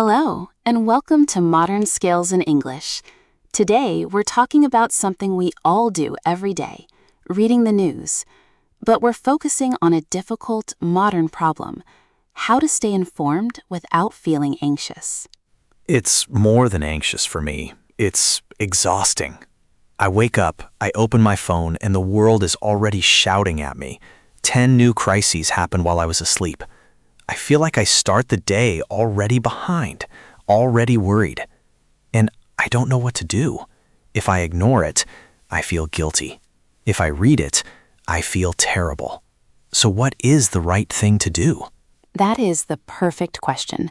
Hello, and welcome to Modern Skills in English. Today, we're talking about something we all do every day, reading the news. But we're focusing on a difficult, modern problem: how to stay informed without feeling anxious. It's more than anxious for me. It's exhausting. I wake up, I open my phone, and the world is already shouting at me. 10 new crises happened while I was asleep. I feel like I start the day already behind, already worried. And I don't know what to do. If I ignore it, I feel guilty. If I read it, I feel terrible. So what is the right thing to do? That is the perfect question.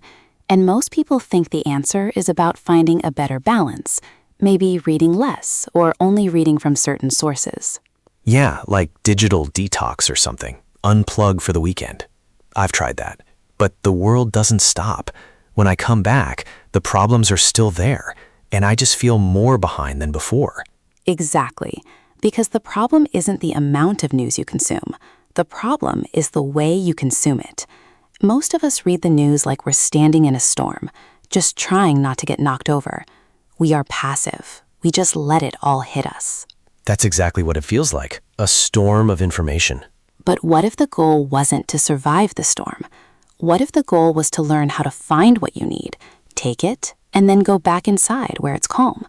And most people think the answer is about finding a better balance, maybe reading less or only reading from certain sources. Yeah, like digital detox or something. Unplug for the weekend. I've tried that. But the world doesn't stop. When I come back, the problems are still there, and I just feel more behind than before. Exactly. Because the problem isn't the amount of news you consume. The problem is the way you consume it. Most of us read the news like we're standing in a storm, just trying not to get knocked over. We are passive. We just let it all hit us. That's exactly what it feels like, a storm of information. But what if the goal wasn't to survive the storm? What if the goal was to learn how to find what you need, take it, and then go back inside where it's calm?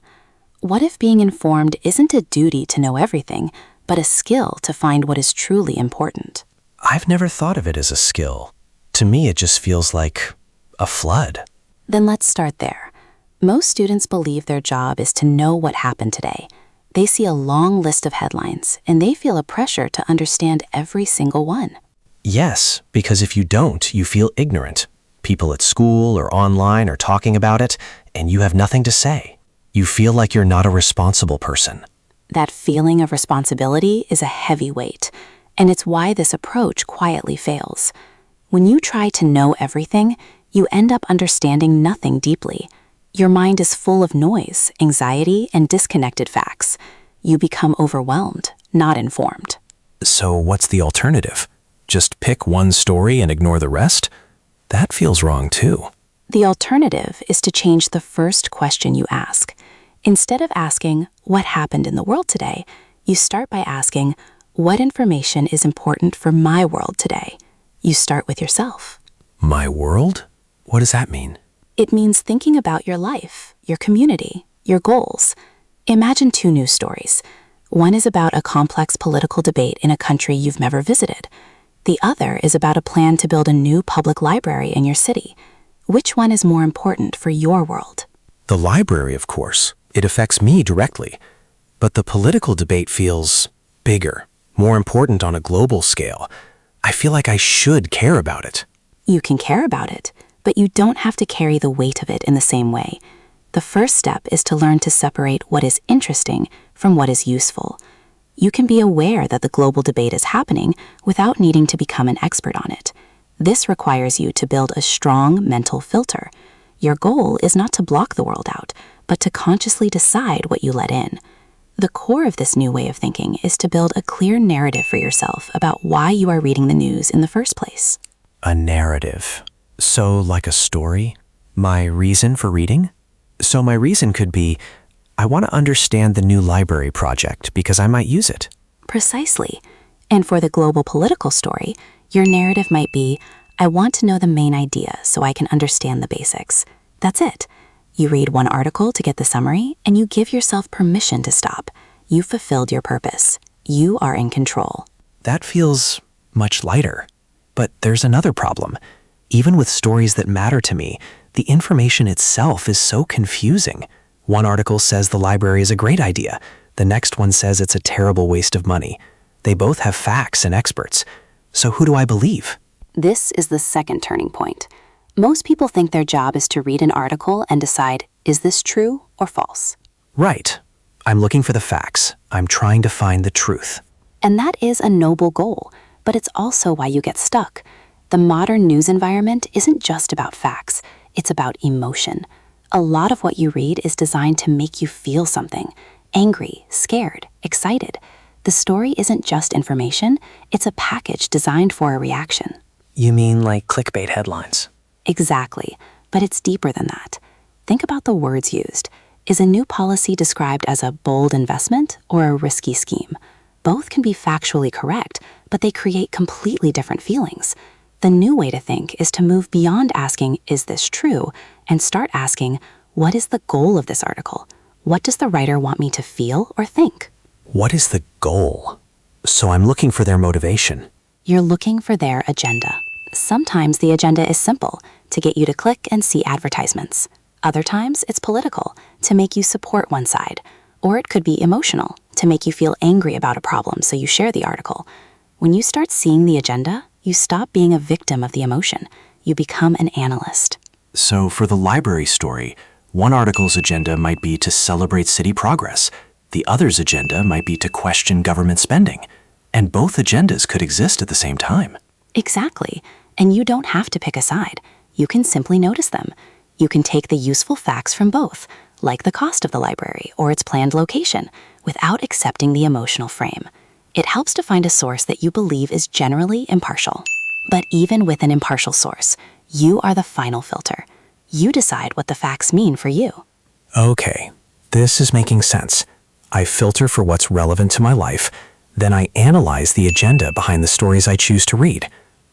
What if being informed isn't a duty to know everything, but a skill to find what is truly important? I've never thought of it as a skill. To me, it just feels like a flood. Then let's start there. Most students believe their job is to know what happened today. They see a long list of headlines, and they feel a pressure to understand every single one. Yes, because if you don't, you feel ignorant. People at school or online are talking about it, and you have nothing to say. You feel like you're not a responsible person. That feeling of responsibility is a heavy weight, and it's why this approach quietly fails. When you try to know everything, you end up understanding nothing deeply. Your mind is full of noise, anxiety, and disconnected facts. You become overwhelmed, not informed. So what's the alternative? Just pick one story and ignore the rest? That feels wrong too. The alternative is to change the first question you ask. Instead of asking, "What happened in the world today?" you start by asking, "What information is important for my world today?" You start with yourself. My world? What does that mean? It means thinking about your life, your community, your goals. Imagine two news stories. One is about a complex political debate in a country you've never visited. The other is about a plan to build a new public library in your city. Which one is more important for your world? The library, of course. It affects me directly. But the political debate feels bigger, more important on a global scale. I feel like I should care about it. You can care about it, but you don't have to carry the weight of it in the same way. The first step is to learn to separate what is interesting from what is useful. You can be aware that the global debate is happening without needing to become an expert on it. This requires you to build a strong mental filter. Your goal is not to block the world out, but to consciously decide what you let in. The core of this new way of thinking is to build a clear narrative for yourself about why you are reading the news in the first place. A narrative. So like a story? My reason for reading? So my reason could be, I want to understand the new library project because I might use it. Precisely. And for the global political story, your narrative might be, I want to know the main idea so I can understand the basics. That's it. You read one article to get the summary, and you give yourself permission to stop. You fulfilled your purpose. You are in control. That feels much lighter. But there's another problem. Even with stories that matter to me, the information itself is so confusing. One article says the library is a great idea. The next one says it's a terrible waste of money. They both have facts and experts. So who do I believe? This is the second turning point. Most people think their job is to read an article and decide, is this true or false? Right. I'm looking for the facts. I'm trying to find the truth. And that is a noble goal, but it's also why you get stuck. The modern news environment isn't just about facts. It's about emotion. A lot of what you read is designed to make you feel something: angry, scared, excited. The story isn't just information, it's a package designed for a reaction. You mean like clickbait headlines? Exactly. but it's deeper than that. Think about the words used. Is a new policy described as a bold investment or a risky scheme? Both can be factually correct, but they create completely different feelings. The new way to think is to move beyond asking, is this true, and start asking, what is the goal of this article? What does the writer want me to feel or think? What is the goal? So I'm looking for their motivation. You're looking for their agenda. Sometimes the agenda is simple, to get you to click and see advertisements. Other times it's political, to make you support one side. Or it could be emotional, to make you feel angry about a problem so you share the article. When you start seeing the agenda, you stop being a victim of the emotion. You become an analyst. So for the library story, one article's agenda might be to celebrate city progress. The other's agenda might be to question government spending. And both agendas could exist at the same time. Exactly. And you don't have to pick a side. You can simply notice them. You can take the useful facts from both, like the cost of the library or its planned location, without accepting the emotional frame. It helps to find a source that you believe is generally impartial. But even with an impartial source, you are the final filter. You decide what the facts mean for you. Okay, this is making sense. I filter for what's relevant to my life, then I analyze the agenda behind the stories I choose to read.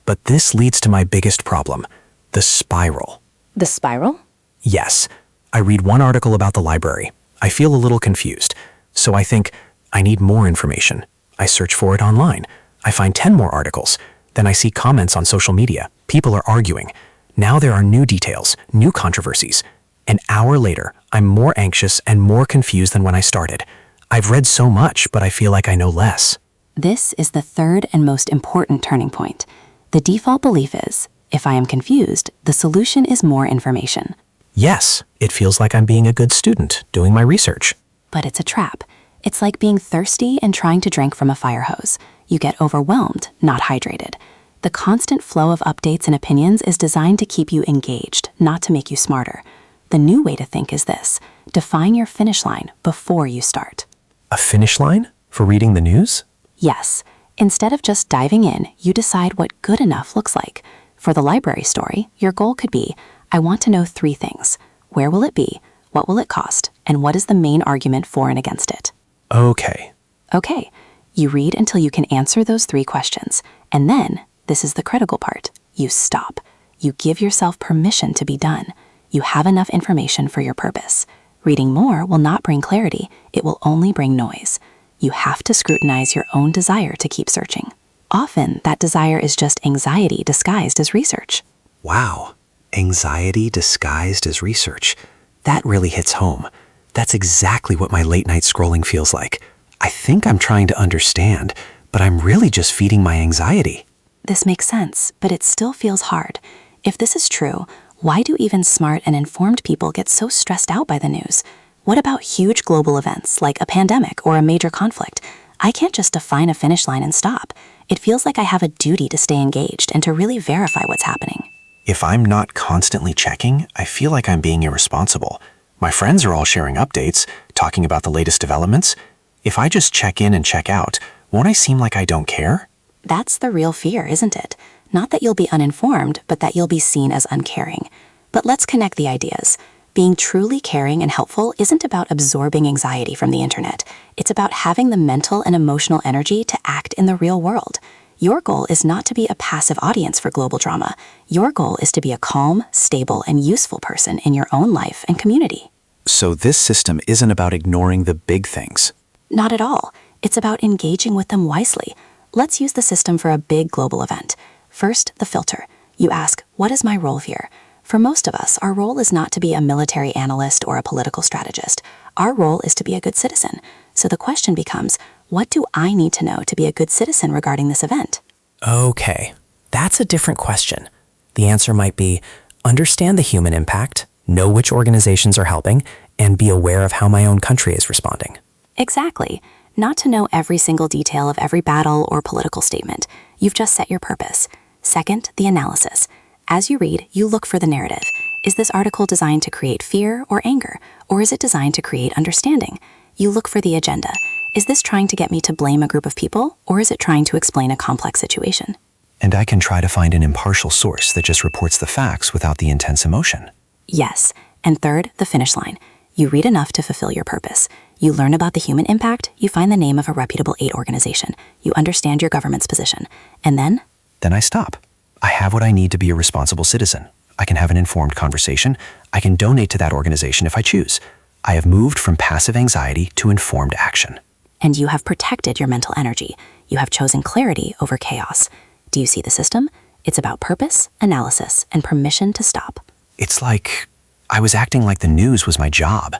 But this leads to my biggest problem, the spiral. The spiral? Yes, I read one article about the library. I feel a little confused. So I think, I need more information. I search for it online. I find 10 more articles. Then I see comments on social media. People are arguing. Now there are new details, new controversies. An hour later, I'm more anxious and more confused than when I started. I've read so much, but I feel like I know less. This is the third and most important turning point. The default belief is, if I am confused, the solution is more information. Yes, it feels like I'm being a good student, doing my research. But it's a trap. It's like being thirsty and trying to drink from a fire hose. You get overwhelmed, not hydrated. The constant flow of updates and opinions is designed to keep you engaged, not to make you smarter. The new way to think is this: define your finish line before you start. A finish line? For reading the news? Yes. Instead of just diving in, you decide what good enough looks like. For the library story, your goal could be, I want to know 3 things. Where will it be? What will it cost? And what is the main argument for and against it? Okay. Okay. You read until you can answer those 3 questions. And then, this is the critical part, you stop. You give yourself permission to be done. You have enough information for your purpose. Reading more will not bring clarity, it will only bring noise. You have to scrutinize your own desire to keep searching. Often, that desire is just anxiety disguised as research. Wow. Anxiety disguised as research. That really hits home. That's exactly what my late-night scrolling feels like. I think I'm trying to understand, but I'm really just feeding my anxiety. This makes sense, but it still feels hard. If this is true, why do even smart and informed people get so stressed out by the news? What about huge global events like a pandemic or a major conflict? I can't just define a finish line and stop. It feels like I have a duty to stay engaged and to really verify what's happening. If I'm not constantly checking, I feel like I'm being irresponsible. My friends are all sharing updates, talking about the latest developments. If I just check in and check out, won't I seem like I don't care? That's the real fear, isn't it? Not that you'll be uninformed, but that you'll be seen as uncaring. But let's connect the ideas. Being truly caring and helpful isn't about absorbing anxiety from the internet. It's about having the mental and emotional energy to act in the real world. Your goal is not to be a passive audience for global drama. Your goal is to be a calm, stable, and useful person in your own life and community. So this system isn't about ignoring the big things. Not at all. It's about engaging with them wisely. Let's use the system for a big global event. First, the filter. You ask, what is my role here? For most of us, our role is not to be a military analyst or a political strategist. Our role is to be a good citizen. So the question becomes, what do I need to know to be a good citizen regarding this event? Okay, that's a different question. The answer might be, understand the human impact, know which organizations are helping, and be aware of how my own country is responding. Exactly. Not to know every single detail of every battle or political statement. You've just set your purpose. Second, the analysis. As you read, you look for the narrative. Is this article designed to create fear or anger? Or is it designed to create understanding? You look for the agenda. Is this trying to get me to blame a group of people? Or is it trying to explain a complex situation? And I can try to find an impartial source that just reports the facts without the intense emotion. Yes. And third, the finish line. You read enough to fulfill your purpose. You learn about the human impact, you find the name of a reputable aid organization, you understand your government's position, and then? Then I stop. I have what I need to be a responsible citizen. I can have an informed conversation. I can donate to that organization if I choose. I have moved from passive anxiety to informed action. And you have protected your mental energy. You have chosen clarity over chaos. Do you see the system? It's about purpose, analysis, and permission to stop. It's like I was acting like the news was my job,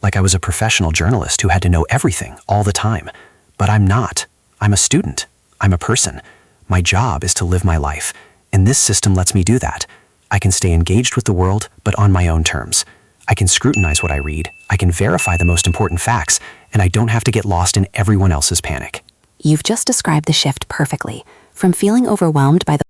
like I was a professional journalist who had to know everything all the time. But I'm not. I'm a student. I'm a person. My job is to live my life, and this system lets me do that. I can stay engaged with the world, but on my own terms. I can scrutinize what I read, I can verify the most important facts, and I don't have to get lost in everyone else's panic. You've just described the shift perfectly, from feeling overwhelmed by the